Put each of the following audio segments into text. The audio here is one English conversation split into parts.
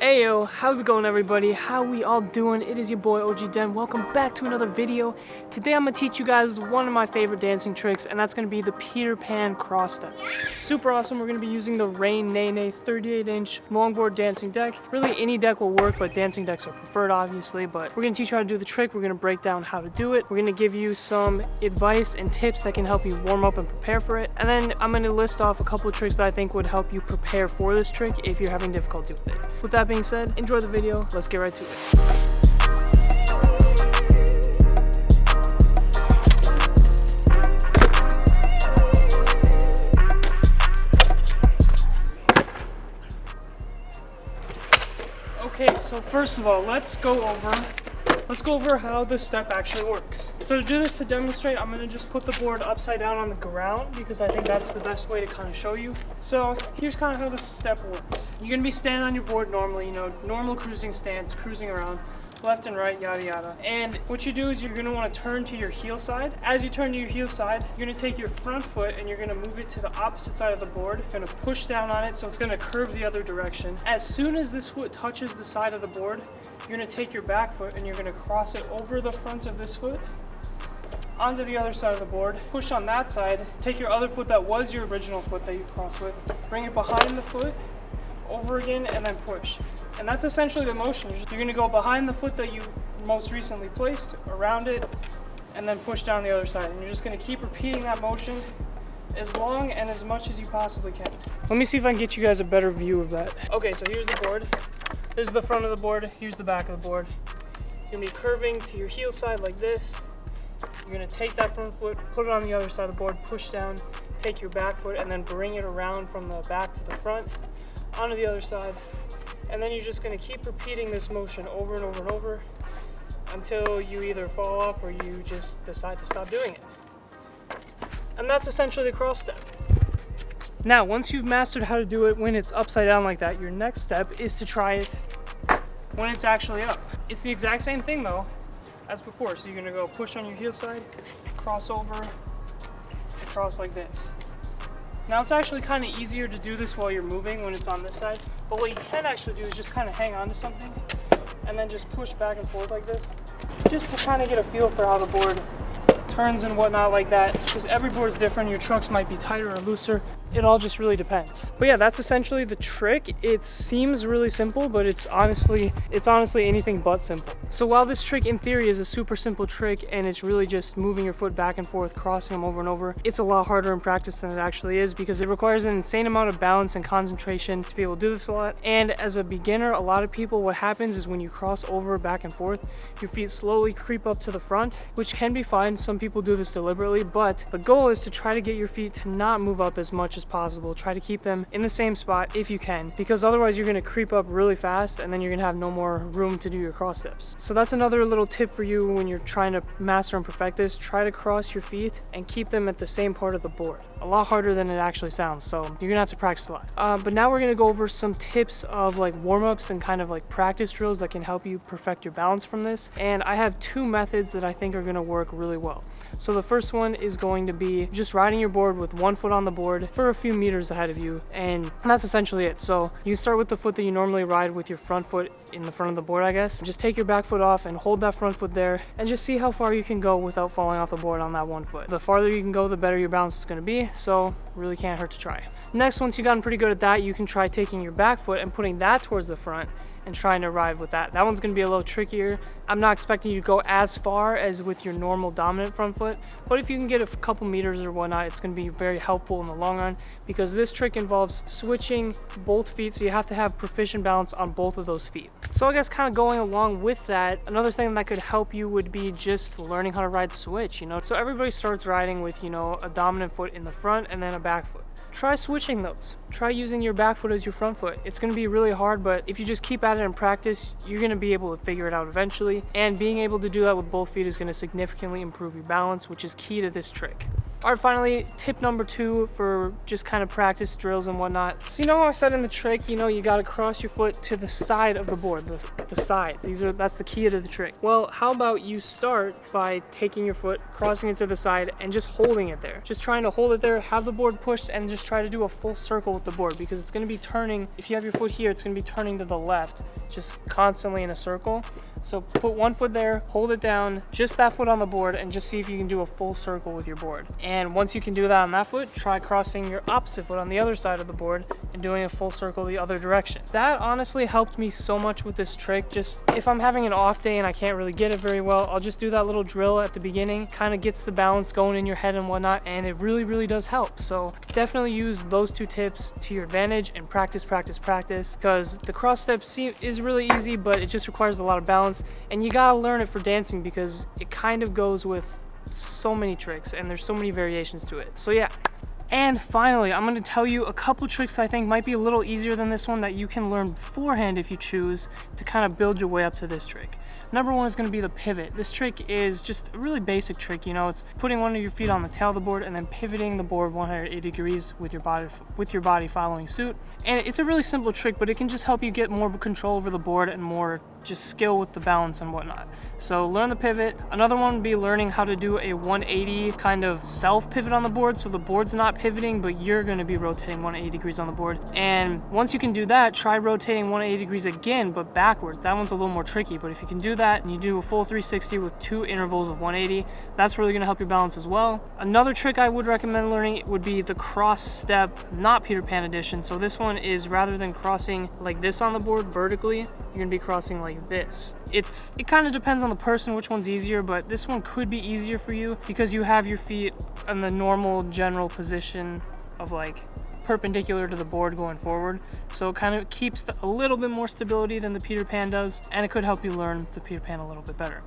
Ayo, how's it going everybody? How we all doing? It is your boy OG Den. Welcome back to another video. Today I'm going to teach you guys one of my favorite dancing tricks, and that's going to be the Peter Pan cross step. Super awesome. We're going to be using the Rayne 38-inch longboard dancing deck. Really any deck will work, but dancing decks are preferred obviously. But we're going to teach you how to do the trick. We're going to break down how to do it. We're going to give you some advice and tips that can help you warm up and prepare for it. And then I'm going to list off a couple of tricks that I think would help you prepare for this trick if you're having difficulty with it. With that being said, enjoy the video. Let's get right to it. Okay, so first of all, let's go over how this step actually works. So to do this, to demonstrate, I'm going to just put the board upside down on the ground because I think that's the best way to kind of show you. So here's kind of how this step works. You're going to be standing on your board normally, normal cruising stance, cruising around, left and right, yada yada. And what you do is you're going to want to turn to your heel side. As you turn to your heel side, you're going to take your front foot and you're going to move it to the opposite side of the board. You're going to push down on it so it's going to curve the other direction. As soon as this foot touches the side of the board, you're going to take your back foot and you're going to cross it over the front of this foot onto the other side of the board. Push on that side, take your other foot that was your original foot that you crossed with, bring it behind the foot, over again, and then push. And that's essentially the motion. You're going to go behind the foot that you most recently placed, around it, and then push down the other side. And you're just going to keep repeating that motion as long and as much as you possibly can. Let me see if I can get you guys a better view of that. Okay, so here's the board. This is the front of the board. Here's the back of the board. You're going to be curving to your heel side like this. You're going to take that front foot, put it on the other side of the board, push down, take your back foot, and then bring it around from the back to the front, onto the other side. And then you're just going to keep repeating this motion over and over and over until you either fall off or you just decide to stop doing it. And that's essentially the cross step. Now, once you've mastered how to do it when it's upside down like that, your next step is to try it when it's actually up. It's the exact same thing though as before. So you're going to go push on your heel side, cross over, and cross like this. Now it's actually kind of easier to do this while you're moving when it's on this side, but what you can actually do is just kind of hang on to something and then just push back and forth like this, just to kind of get a feel for how the board turns and whatnot like that, because every board's different. Your trucks might be tighter or looser. It all just really depends. But yeah, that's essentially the trick. It seems really simple, but it's honestly anything but simple. So while this trick in theory is a super simple trick and it's really just moving your foot back and forth, crossing them over and over, it's a lot harder in practice than it actually is because it requires an insane amount of balance and concentration to be able to do this a lot. And as a beginner, a lot of people, what happens is when you cross over back and forth, your feet slowly creep up to the front, which can be fine. Some people do this deliberately, but the goal is to try to get your feet to not move up as much as possible. Try to keep them in the same spot if you can, because otherwise you're going to creep up really fast and then you're going to have no more room to do your cross steps. So that's another little tip for you when you're trying to master and perfect this. Try to cross your feet and keep them at the same part of the board. A lot harder than it actually sounds, so you're gonna have to practice a lot. But now we're gonna go over some tips of like warm-ups and kind of like practice drills that can help you perfect your balance from this. And I have two methods that I think are gonna work really well. So the first one is going to be just riding your board with one foot on the board for a few meters ahead of you, and that's essentially it. So you start with the foot that you normally ride with your front foot in the front of the board, I guess. Just take your back foot off and hold that front foot there and just see how far you can go without falling off the board on that one foot. The farther you can go, the better your balance is going to be, so really can't hurt to try. Next, once you've gotten pretty good at that, you can try taking your back foot and putting that towards the front and trying to ride with that. That one's going to be a little trickier. I'm not expecting you to go as far as with your normal dominant front foot, but if you can get a couple meters or whatnot, it's going to be very helpful in the long run because this trick involves switching both feet, so you have to have proficient balance on both of those feet. So I guess kind of going along with that, another thing that could help you would be just learning how to ride switch, So everybody starts riding with, a dominant foot in the front and then a back foot. Try switching those. Try using your back foot as your front foot. It's going to be really hard, but if you just keep at it and practice, you're going to be able to figure it out eventually. And being able to do that with both feet is going to significantly improve your balance, which is key to this trick. All right, finally, tip number 2 for just kind of practice drills and whatnot. So you know how I said in the trick, you know, you got to cross your foot to the side of the board, the sides. That's the key to the trick. Well, how about you start by taking your foot, crossing it to the side, and just holding it there. Just trying to hold it there, have the board pushed, and just try to do a full circle with the board, because it's going to be turning. If you have your foot here, it's going to be turning to the left, just constantly in a circle. So put one foot there, hold it down, just that foot on the board, and just see if you can do a full circle with your board. And once you can do that on that foot, try crossing your opposite foot on the other side of the board and doing a full circle the other direction. That honestly helped me so much with this trick. Just if I'm having an off day and I can't really get it very well, I'll just do that little drill at the beginning. Kind of gets the balance going in your head and whatnot, and it really, really does help. So definitely use those 2 tips to your advantage and practice, because the cross step is really easy, but it just requires a lot of balance. And you gotta learn it for dancing because it kind of goes with so many tricks and there's so many variations to it. So yeah. And finally, I'm going to tell you a couple tricks I think might be a little easier than this one that you can learn beforehand if you choose to kind of build your way up to this trick. Number 1 is going to be the pivot. This trick is just a really basic trick, you know, it's putting one of your feet on the tail of the board and then pivoting the board 180 degrees with your body following suit. And it's a really simple trick, but it can just help you get more control over the board and more just skill with the balance and whatnot. So learn the pivot. Another one would be learning how to do a 180 kind of self pivot on the board, so the board's not pivoting, but you're going to be rotating 180 degrees on the board. And once you can do that, try rotating 180 degrees again, but backwards. That one's a little more tricky, but if you can do that and you do a full 360 with 2 intervals of 180, that's really going to help your balance as well. Another trick I would recommend learning would be the cross step, not Peter Pan edition. So this one is, rather than crossing like this on the board vertically, you're going to be crossing like this. It kind of depends on the person which one's easier, but this one could be easier for you because you have your feet in the normal general position of like perpendicular to the board going forward. So it kind of keeps a little bit more stability than the Peter Pan does, and it could help you learn the Peter Pan a little bit better.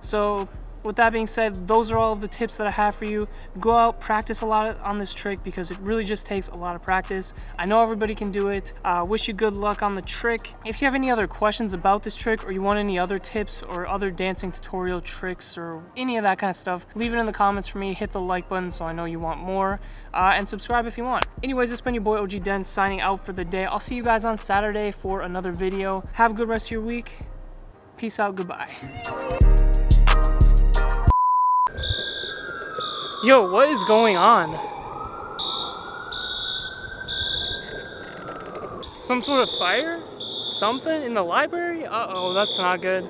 So with that being said, those are all of the tips that I have for you. Go out, practice a lot on this trick because it really just takes a lot of practice. I know everybody can do it. Wish you good luck on the trick. If you have any other questions about this trick or you want any other tips or other dancing tutorial tricks or any of that kind of stuff, leave it in the comments for me. Hit the like button so I know you want more, and subscribe if you want. Anyways, it's been your boy OG Den signing out for the day. I'll see you guys on Saturday for another video. Have a good rest of your week. Peace out. Goodbye. Yo, what is going on? Some sort of fire? Something in the library? Uh-oh, that's not good.